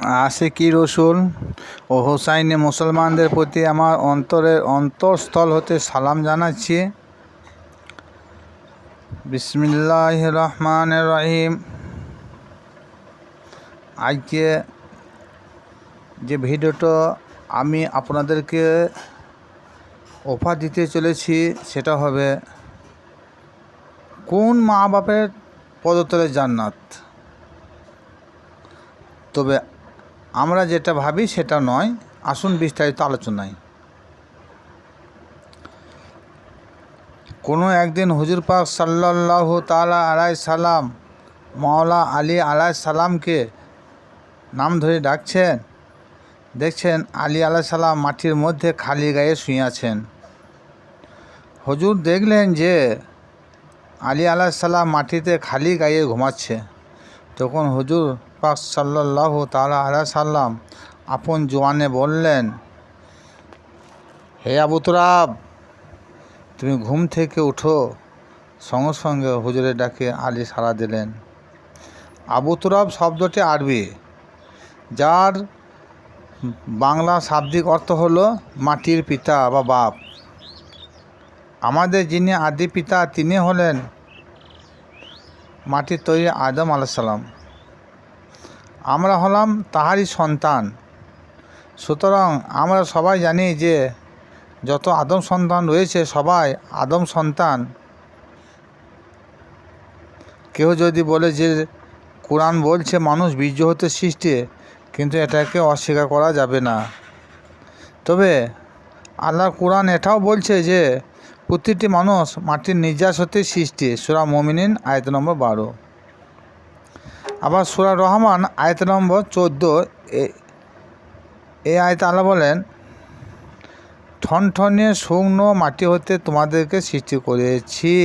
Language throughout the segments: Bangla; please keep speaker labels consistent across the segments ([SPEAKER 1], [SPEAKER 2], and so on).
[SPEAKER 1] আশিকি রসুল ও হোসাইনি মুসলমানদের প্রতি আমার অন্তরের অন্তঃস্থল হতে সালাম জানাচ্ছি। বিসমিল্লাহির রহমানির রহিম। আজকে যে ভিডিওটা আমি আপনাদেরকে অফার দিতে চলেছি সেটা হবে কোন মা বাপের পদতলে জান্নাত। তবে আমরা যেটা ভাবি সেটা নয়, আসুন বিস্তারিত আলোচনায়। কোনো একদিন হুজুর পাক সাল্লাল্লাহু তাআলা আলাইহি সাল্লাম মাওলা আলী আলাইহিস সালামকে নাম ধরে ডাকছেন। দেখছেন আলী আলাইহিস সালাম মাটির মধ্যে খালি গায়ে শুয়ে আছেন। হুজুর দেখলেন যে আলী আলাইহিস সালাম মাটিতে খালি গায়ে ঘুমাচ্ছে। তখন হুজুর পাক সাল্লাল্লাহু তাআলা আলাইহি সাল্লাম আপন জোয়ানে বললেন, হে আবু তুরাব, তুমি ঘুম থেকে উঠো। সঙ্গে সঙ্গে হুজুরের ডাকে আলী সাড়া দিলেন। আবু তুরাব শব্দটি আরবি, যার বাংলা শাব্দিক অর্থ হলো মাটির পিতা বা বাপ। আমাদের যিনি আদি পিতা তিনি হলেন মাটির তৈরি আদম আলাইহিস সালাম। আমরা হলাম তাহারই সন্তান। সুতরাং আমরা সবাই জানি যে যত আদম সন্তান রয়েছে সবাই আদম সন্তান। কেউ যদি বলে যে কোরআন বলছে মানুষ বীর্য হতে সৃষ্টি, কিন্তু এটাকে অস্বীকার করা যাবে না। তবে আল্লাহর কোরআন এটাও বলছে যে প্রতিটি মানুষ মাটির নির্যাস হতে সৃষ্টি। সূরা মুমিনুন আয়াত নম্বর 12। আবার সূরা রহমান আয়াত নম্বর 14, এই আয়াতে আল্লাহ বলেন, ঠনঠনে শুকনো মাটি হতে তোমাদেরকে সৃষ্টি করেছি।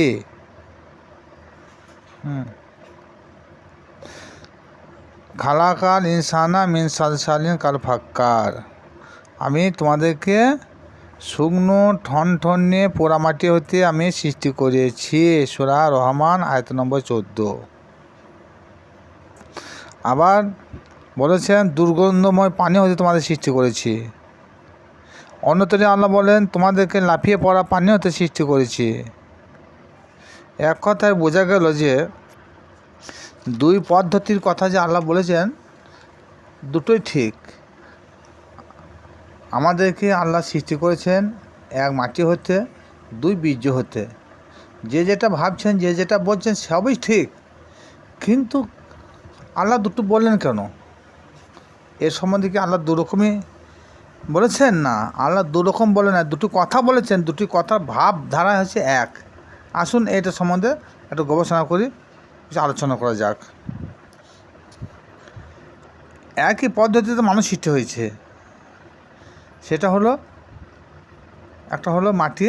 [SPEAKER 1] খালাকাল ইনসানা মিন সালসালিন কাল ফাক্কার। আমি তোমাদেরকে শুকনো ঠনঠনে পোড়া মাটি হতে আমি সৃষ্টি করেছি। সূরা রহমান আয়াত নম্বর 14। আবার বলেছেন দুর্গন্ধময় পানি হতে তোমাদের সৃষ্টি করেছি। অন্যতরে আল্লাহ বলেন তোমাদেরকে লাফিয়ে পড়া পানি হতে সৃষ্টি করেছি। এক কথায় বোঝা গেল যে দুই পদ্ধতির কথা যে আল্লাহ বলেছেন দুটোই ঠিক। আমাদেরকে আল্লাহ সৃষ্টি করেছেন এক মাটি হতে, দুই বীর্য হতে। যে যেটা ভাবছেন, যে যেটা বলছেন সবই ঠিক, কিন্তু আল্লাহ দুটো বললেন কেন? এর সম্বন্ধে কি আল্লাহ দুরকমই বলেছেন? না, আল্লাহ দুরকম বলে না, দুটো কথা বলেছেন। দুটি কথার ভাব ধারা হচ্ছে এক। আসুন এটা সম্বন্ধে একটু গবেষণা করি, কিছু আলোচনা করা যাক। একই পদ্ধতিতে মানুষ সৃষ্টি হয়েছে। সেটা হলো, একটা হলো মাটি,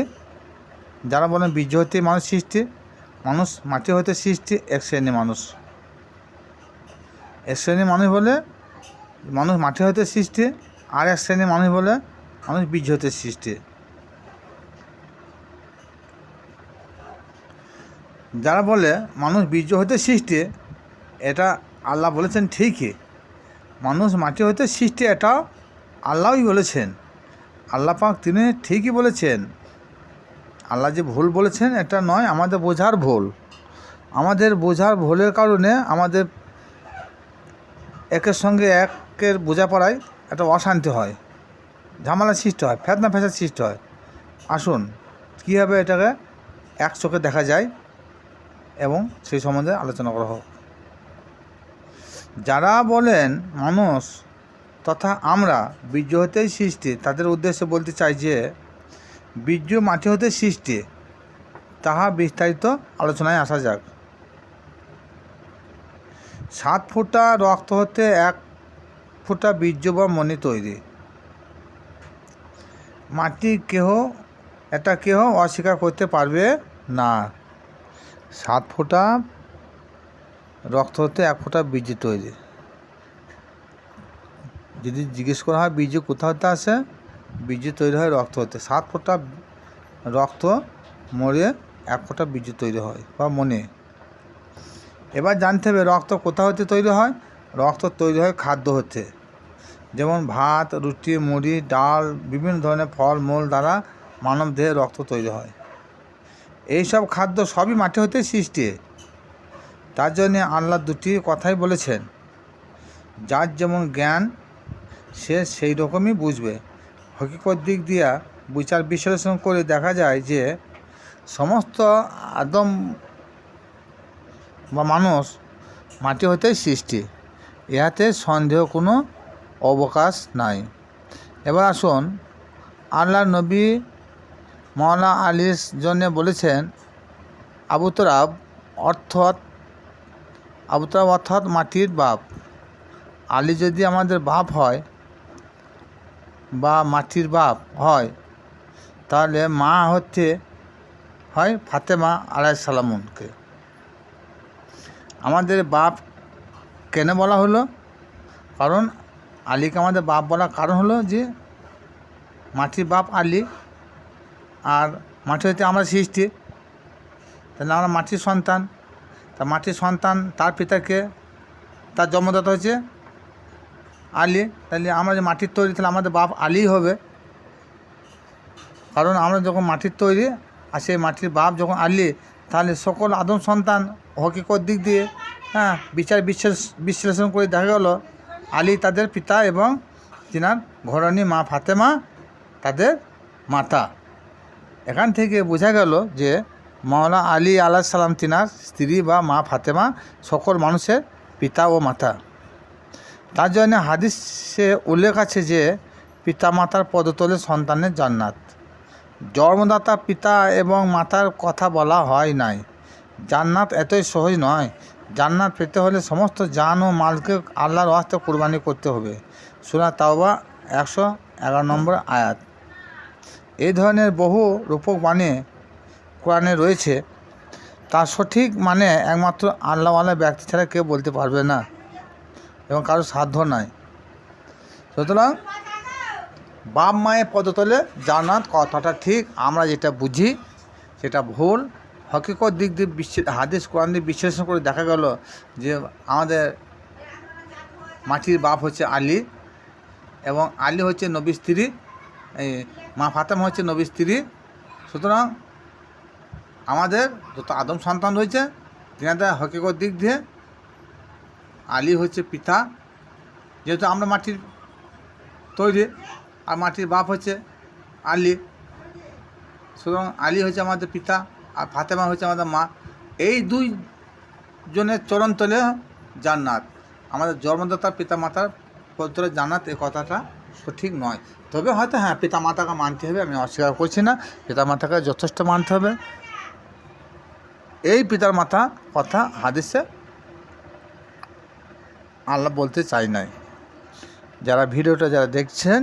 [SPEAKER 1] যারা বলেন বীর্য হতে মানুষ সৃষ্টি। মানুষ মাটি হতে সৃষ্টি এক শ্রেণী মানুষ। এক শ্রেণী মানুষ বলে মানুষ মাটি হতে সৃষ্টি, আর এক শ্রেণী মানুষ বলে মানুষ বীর্য হতে সৃষ্টি। যারা বলে মানুষ বীর্য হতে সৃষ্টি, এটা আল্লাহ বলেছেন ঠিকই। মানুষ মাটি হতে সৃষ্টি এটাও আল্লাহই বলেছেন। আল্লাহ পাক তিনি ঠিকই বলেছেন। আল্লাহ যে ভুল বলেছেন এটা নয়, আমাদের বোঝার ভুল। আমাদের বোঝার ভুলের কারণে আমাদের একের সঙ্গে একের বোঝাপড়ায় একটা অশান্তি হয়, ঝামেলা সৃষ্টি হয়, ফেতনা ফেসাদ সৃষ্টি হয়। আসুন কীভাবে এটাকে এক চোখে দেখা যায় এবং সেই সম্বন্ধে আলোচনা করা হোক। যারা বলেন মানুষ তথা আমরা বীর্য হতেই সৃষ্টি, তাদের উদ্দেশ্যে বলতে চাই যে বীর্য মাটি হতে সৃষ্টি, তাহা বিস্তারিত আলোচনায় আসা যাক। 7 ফোঁটা রক্ত হতে 1 ফোঁটা বীর্য বা মণি তৈরি। মাটি এটা কেহ অস্বীকার করতে পারবে না। 7 ফোঁটা রক্ত হতে 1 ফোঁটা বীর্য তৈরি। যদি জিজ্ঞেস করা হয় বীর্য কোথা হতে আসে, বীর্য তৈরি হয় রক্ত হতে। 7 ফোঁটা রক্ত মরে 1 ফোঁটা বীর্য তৈরি হয় বা মনে। এবার জানতে হবে রক্ত কোথা হতে তৈরি হয়। রক্ত তৈরি হয় খাদ্য হতে। যেমন ভাত, রুটি, মুড়ি, ডাল, বিভিন্ন ধরনের ফল মূল দ্বারা মানব দেহে রক্ত তৈরি হয়। এইসব খাদ্য সবই মাটি হতে সৃষ্টি। তার জন্যে আল্লাহ দুটি কথাই বলেছেন, যার যেমন জ্ঞান সে সেই রকমই বুঝবে। হকিকত দিক দিয়া বিচার বিশ্লেষণ করে দেখা যায় যে সমস্ত আদম বা মানুষ মাটি হতেই সৃষ্টি, ইহাতে সন্দেহ কোনো অবকাশ নাই। এবার আসুন, আল্লাহর নবী মাওলা আলীর জন্যে বলেছেন আবু তরাব অর্থাৎ মাটির বাপ। আলী যদি আমাদের বাপ হয় বা মাটির বাপ হয়, তাহলে মা হয় ফাতেমা আলাইহিস সালামকে। আমাদের বাপ কেন বলা হলো? কারণ আলীকে আমাদের বাপ বলার কারণ হলো যে মাটির বাপ আলী, আর মাটি হতে আমরা সৃষ্টি, তাহলে আমরা মাটির সন্তান। তা মাটির সন্তান, তার পিতাকে, তার জন্মদাতা হচ্ছে আলী, তাহলে আমরা যে মাটির তৈরি, তাহলে আমাদের বাপ আলী হবে। কারণ আমরা যখন মাটির তৈরি আর সেই মাটির বাপ যখন আলী, তাহলে সকল আদম সন্তান হকিকত দিক দিয়ে বিচার বিশ্লেষণ করে দেখা গেল আলী তাদের পিতা এবং তিনার ঘরণী মা ফাতেমা তাদের মাতা। এখান থেকে বোঝা গেল যে মাওলা আলী আলাইহিস সালাম তিনার স্ত্রী বা মা ফাতেমা সকল মানুষের পিতা ও মাতা। তার জন্য হাদিসে উল্লেখ আছে যে পিতা মাতার পদতলে সন্তানের জান্নাত। জন্মদাতা পিতা এবং মাতার কথা বলা হয় নাই। জান্নাত এতই সহজ নয়। জান্নাত পেতে হলে সমস্ত জান ও মালকে আল্লাহর ওয়াস্তে কুরবানি করতে হবে। সূরা তাওবা 111 নম্বর আয়াত। এই ধরনের বহু রূপক বাণী কোরআনে রয়েছে, তার সঠিক মানে একমাত্র আল্লাহওয়ালা ব্যক্তি ছাড়া কেউ বলতে পারবে না এবং কারো সাধ্য নাই। সুতরাং বাপ মায়ের পদতলে জান্নাত কথাটা ঠিক, আমরা যেটা বুঝি সেটা ভুল। হকিকত দিক দিয়ে হাদিস কোরআন দিয়ে বিশ্লেষণ করে দেখা গেল যে আমাদের মাটির বাপ হচ্ছে আলী এবং আলী হচ্ছে নবীর স্ত্রী, এই মা ফাতেমা হচ্ছে নবীর স্ত্রী। সুতরাং আমাদের যত আদম সন্তান রয়েছে তিনাদের হকিকত দিক দিয়ে আলী হচ্ছে পিতা, যেহেতু আমরা মাটির তৈরি আর মাটির বাপ হচ্ছে আলী। সুতরাং আলী হচ্ছে আমাদের পিতা আর ফাতেমা হচ্ছে আমাদের মা। এই দুই জনের চরণতলে জান্নাত। আমাদের জন্মদাতা পিতা মাতার পদতলে জান্নাত, এই কথাটা সঠিক নয়। তবে হয়তো পিতা মাতাকে মানতে হবে, আমি অস্বীকার করছি না, পিতা মাতাকে যথেষ্ট মানতে হবে। এই পিতার মাতা কথা হাদিসে আল্লাহ বলতে চাই নাই। যারা ভিডিওটা দেখছেন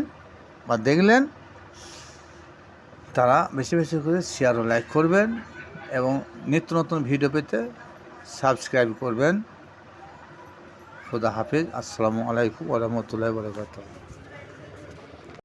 [SPEAKER 1] বা দেখলেন, তারা বেশি বেশি করে শেয়ার ও লাইক করবেন এবং নিত্য নতুন ভিডিও পেতে সাবস্ক্রাইব করবেন। খুদা হাফিজ। আসসালামু আলাইকুম ওয়া রাহমাতুল্লাহি ওয়া বারাকাতুহু।